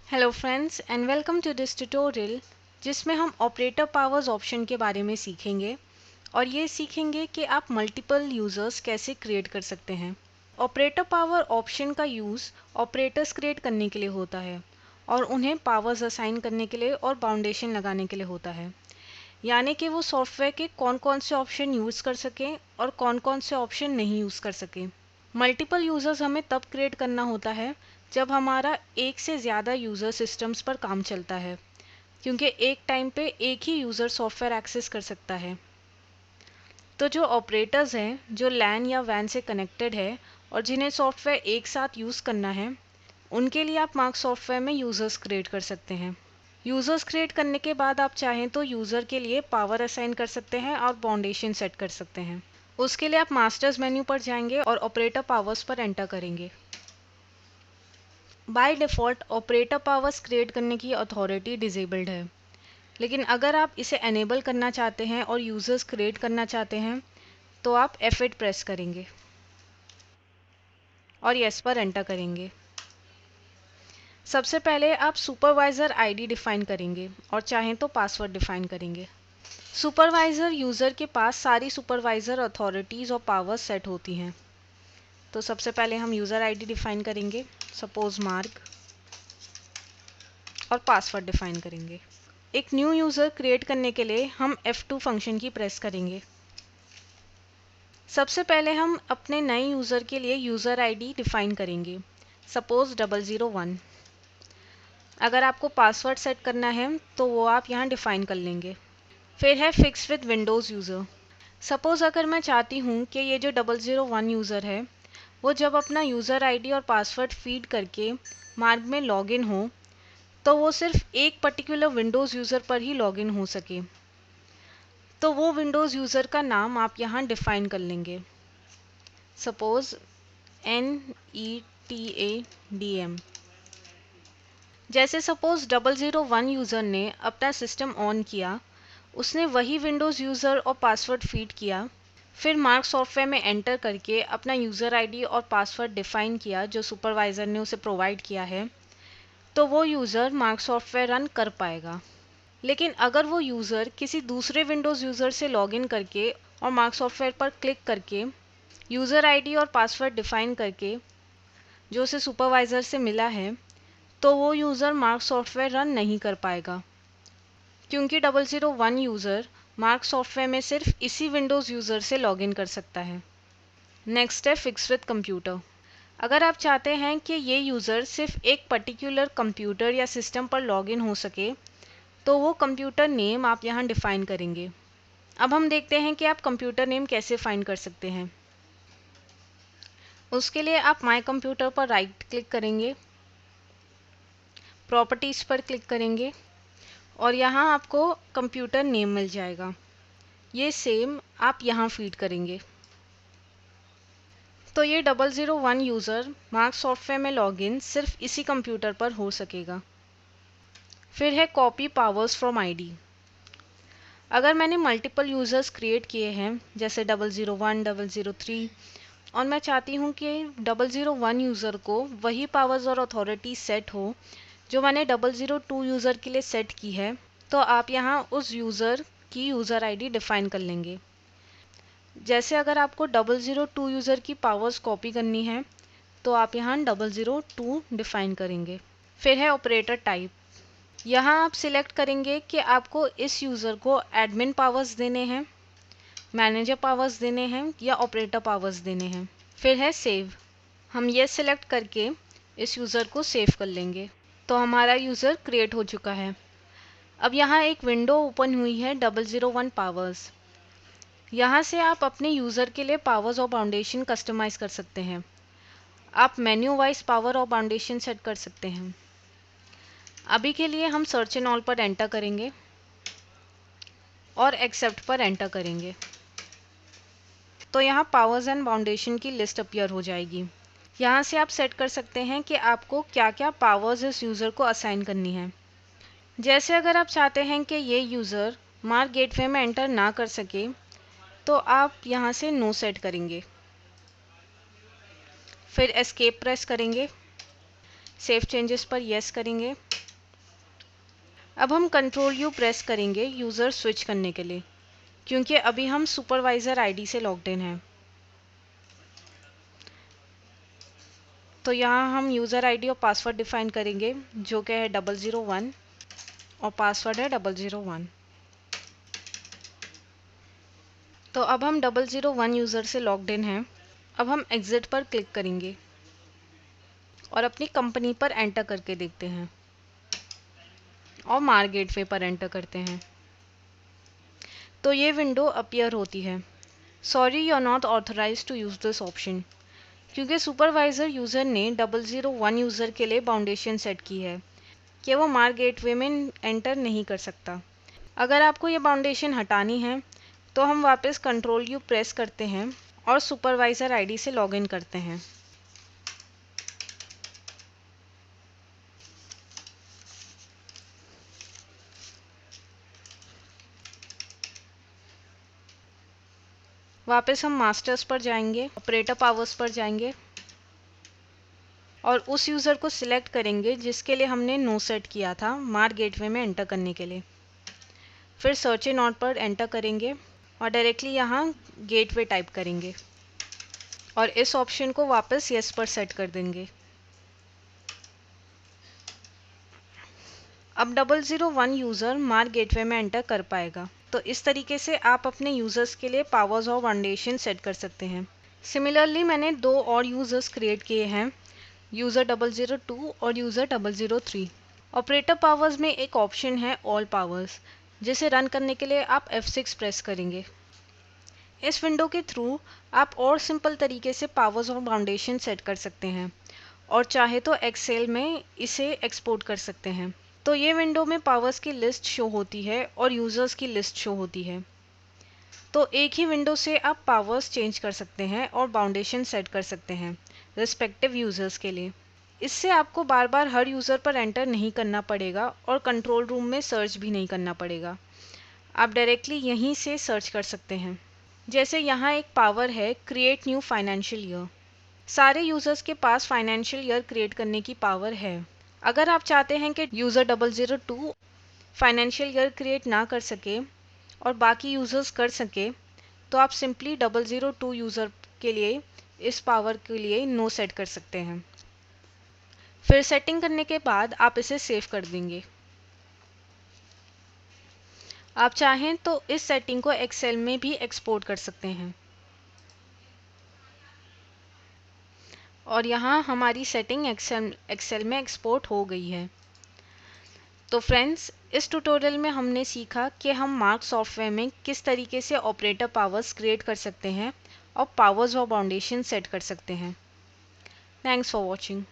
Hello friends and welcome to this tutorial जिसमें हम operator powers option के बारे में सीखेंगे और ये सीखेंगे कि आप मल्टीपल यूज़र्स कैसे क्रिएट कर सकते हैं। ऑपरेटर पावर ऑप्शन का यूज़ ऑपरेटर्स क्रिएट करने के लिए होता है और उन्हें पावर्स असाइन करने के लिए और बाउंडेशन लगाने के लिए होता है, यानी कि वो सॉफ्टवेयर के कौन कौन से ऑप्शन यूज़ कर सकें और कौन कौन से ऑप्शन नहीं यूज़ कर सकें। मल्टीपल यूज़र्स हमें तब क्रिएट करना होता है जब हमारा एक से ज़्यादा यूज़र सिस्टम्स पर काम चलता है, क्योंकि एक टाइम पे एक ही यूज़र सॉफ्टवेयर एक्सेस कर सकता है। तो जो ऑपरेटर्स हैं जो लैन या वैन से कनेक्टेड है और जिन्हें सॉफ्टवेयर एक साथ यूज़ करना है, उनके लिए आप मार्क सॉफ्टवेयर में यूज़र्स क्रिएट कर सकते हैं। यूज़र्स क्रिएट करने के बाद आप चाहें तो यूज़र के लिए पावर असाइन कर सकते हैं और बाउंडेशन सेट कर सकते हैं। उसके लिए आप मास्टर्स मेन्यू पर जाएंगे और ऑपरेटर पावर्स पर एंटर करेंगे। By default operator powers create करने की अथॉरिटी डिसेबल्ड है, लेकिन अगर आप इसे एनेबल करना चाहते हैं और यूज़र्स क्रिएट करना चाहते हैं तो आप F8 प्रेस करेंगे और येस पर एंटर करेंगे। सबसे पहले आप सुपरवाइज़र आईडी डिफ़ाइन करेंगे और चाहें तो पासवर्ड डिफ़ाइन करेंगे। सुपरवाइज़र यूज़र के पास सारी सुपरवाइज़र अथॉरिटीज़ और पावर्स सेट होती हैं। तो सबसे पहले हम यूज़र आईडी डिफ़ाइन करेंगे, सपोज़ मार्क, और पासवर्ड डिफ़ाइन करेंगे। एक न्यू यूज़र क्रिएट करने के लिए हम F2 फंक्शन की प्रेस करेंगे। सबसे पहले हम अपने नए यूज़र के लिए यूज़र आईडी डिफ़ाइन करेंगे, सपोज़ 001। अगर आपको पासवर्ड सेट करना है तो वो आप यहाँ डिफ़ाइन कर लेंगे। फिर है fix with Windows user. Suppose अगर मैं चाहती हूँ कि ये जो 001 यूज़र है वो जब अपना यूज़र आईडी और पासवर्ड फीड करके मार्ग में लॉगिन हो तो वो सिर्फ एक पर्टिकुलर विंडोज़ यूज़र पर ही लॉगिन हो सके, तो वो विंडोज़ यूज़र का नाम आप यहाँ डिफ़ाइन कर लेंगे, सपोज़ NETADM। जैसे सपोज़ 001 यूज़र ने अपना सिस्टम ऑन किया, उसने वही विंडोज़ यूज़र और पासवर्ड फीड किया, फिर मार्क सॉफ्टवेयर में एंटर करके अपना यूज़र आईडी और पासवर्ड डिफ़ाइन किया जो सुपरवाइज़र ने उसे प्रोवाइड किया है, तो वो यूज़र मार्क सॉफ्टवेयर रन कर पाएगा। लेकिन अगर वो यूज़र किसी दूसरे विंडोज़ यूज़र से लॉगिन करके और मार्क सॉफ्टवेयर पर क्लिक करके यूज़र आईडी और पासवर्ड डिफ़ाइन करके जो उसे सुपरवाइज़र से मिला है, तो वो यूज़र मार्क सॉफ्टवेयर रन नहीं कर पाएगा, क्योंकि 001 यूज़र मार्क सॉफ्टवेयर में सिर्फ इसी विंडोज़ यूज़र से लॉगिन कर सकता है। नेक्स्ट है फिक्स विद कंप्यूटर। अगर आप चाहते हैं कि ये यूज़र सिर्फ एक पर्टिकुलर कंप्यूटर या सिस्टम पर लॉगिन हो सके, तो वो कंप्यूटर नेम आप यहाँ डिफ़ाइन करेंगे। अब हम देखते हैं कि आप कंप्यूटर नेम कैसे फाइंड कर सकते हैं। उसके लिए आप माय कंप्यूटर पर राइट क्लिक करेंगे, प्रॉपर्टीज़ पर क्लिक करेंगे और यहाँ आपको कंप्यूटर नेम मिल जाएगा। ये सेम आप यहाँ फीड करेंगे। तो ये 001 यूज़र मार्क सॉफ्टवेयर में लॉगिन सिर्फ इसी कंप्यूटर पर हो सकेगा। फिर है कॉपी पावर्स फ्रॉम आईडी। अगर मैंने मल्टीपल यूज़र्स क्रिएट किए हैं जैसे 001, 003, और मैं चाहती हूँ कि 001 यूज़र को वही पावर्स और अथॉरिटी सेट हो जो मैंने 002 यूज़र के लिए सेट की है, तो आप यहाँ उस यूज़र की यूज़र आईडी डिफ़ाइन कर लेंगे। जैसे अगर आपको 002 यूज़र की पावर्स कॉपी करनी है तो आप यहाँ 002 डिफ़ाइन करेंगे। फिर है ऑपरेटर टाइप। यहाँ आप सिलेक्ट करेंगे कि आपको इस यूज़र को एडमिन पावर्स देने हैं, मैनेजर पावर्स देने हैं या ऑपरेटर पावर्स देने हैं। फिर है सेव। हम ये सिलेक्ट करके इस यूज़र को सेव कर लेंगे। तो हमारा यूज़र क्रिएट हो चुका है। अब यहाँ एक विंडो ओपन हुई है 001 पावर्स। यहाँ से आप अपने यूज़र के लिए पावर्स और बाउंडेशन कस्टमाइज़ कर सकते हैं। आप मेन्यू वाइज पावर और बाउंडेशन सेट कर सकते हैं। अभी के लिए हम सर्च एंड ऑल पर एंटर करेंगे और एक्सेप्ट पर एंटर करेंगे, तो यहाँ पावर्स एंड बाउंडेशन की लिस्ट अपीयर हो जाएगी। यहाँ से आप सेट कर सकते हैं कि आपको क्या क्या पावर्स इस यूज़र को असाइन करनी है। जैसे अगर आप चाहते हैं कि ये यूज़र मार्क गेटवे में एंटर ना कर सके, तो आप यहाँ से नो सेट करेंगे, फिर एस्केप प्रेस करेंगे, सेव चेंजेस पर येस करेंगे अब हम कंट्रोल यू प्रेस करेंगे यूज़र स्विच करने के लिए, क्योंकि अभी हम सुपरवाइज़र आईडी से लॉग्ड इन हैं। तो यहाँ हम यूज़र आईडी और पासवर्ड डिफाइन करेंगे, जो कि है 001 और पासवर्ड है 001। तो अब हम 001 यूज़र से लॉग्ड इन हैं। अब हम एग्ज़िट पर क्लिक करेंगे और अपनी कंपनी पर एंटर करके देखते हैं और मार्क गेटवे पर एंटर करते हैं। तो ये विंडो अपीयर होती है, sorry you are not authorised to use this option, क्योंकि सुपरवाइज़र यूज़र ने 001 यूज़र के लिए बाउंडेशन सेट की है कि वो मार्क गेटवे में एंटर नहीं कर सकता। अगर आपको ये बाउंडेशन हटानी है तो हम वापस कंट्रोल यू प्रेस करते हैं और सुपरवाइज़र आईडी से लॉगिन करते हैं। वापस हम मास्टर्स पर जाएंगे, ऑपरेटर पावर्स पर जाएंगे और उस यूज़र को सिलेक्ट करेंगे जिसके लिए हमने नो सेट किया था मार्क गेटवे में एंटर करने के लिए। फिर सर्च इन ऑन पर एंटर करेंगे और डायरेक्टली यहाँ गेटवे टाइप करेंगे और इस ऑप्शन को वापस यस पर सेट कर देंगे। अब 001 यूज़र मार्क गेटवे में एंटर कर पाएगा। तो इस तरीके से आप अपने यूज़र्स के लिए पावर्स और बाउंडेशन सेट कर सकते हैं। सिमिलरली मैंने 2 और यूज़र्स क्रिएट किए हैं, यूज़र 002 और यूज़र 003। ऑपरेटर पावर्स में एक ऑप्शन है ऑल पावर्स, जिसे रन करने के लिए आप F6 प्रेस करेंगे। इस विंडो के थ्रू आप और सिंपल तरीके से पावर्स और बाउंडेशन सेट कर सकते हैं और चाहे तो एक्सेल में इसे एक्सपोर्ट कर सकते हैं। तो ये विंडो में पावर्स की लिस्ट शो होती है और यूज़र्स की लिस्ट शो होती है। तो एक ही विंडो से आप पावर्स चेंज कर सकते हैं और बाउंडेशन सेट कर सकते हैं रिस्पेक्टिव यूज़र्स के लिए। इससे आपको बार बार हर यूज़र पर एंटर नहीं करना पड़ेगा और कंट्रोल रूम में सर्च भी नहीं करना पड़ेगा। आप डायरेक्टली यहीं से सर्च कर सकते हैं। जैसे यहाँ एक पावर है क्रिएट न्यू फाइनेंशियल ईयर। सारे यूज़र्स के पास फाइनेंशियल ईयर क्रिएट करने की पावर है। अगर आप चाहते हैं कि यूज़र 002 फाइनेंशियल ईयर क्रिएट ना कर सके और बाकी यूज़र्स कर सके, तो आप सिंपली 002 यूज़र के लिए इस पावर के लिए नो सेट कर सकते हैं। फिर सेटिंग करने के बाद आप इसे सेव कर देंगे। आप चाहें तो इस सेटिंग को एक्सेल में भी एक्सपोर्ट कर सकते हैं और यहाँ हमारी सेटिंग एक्सेल में एक्सपोर्ट हो गई है। तो फ्रेंड्स, इस ट्यूटोरियल में हमने सीखा कि हम मार्क सॉफ्टवेयर में किस तरीके से ऑपरेटर पावर्स क्रिएट कर सकते हैं और पावर्स और बाउंडेशन सेट कर सकते हैं। Thanks for watching.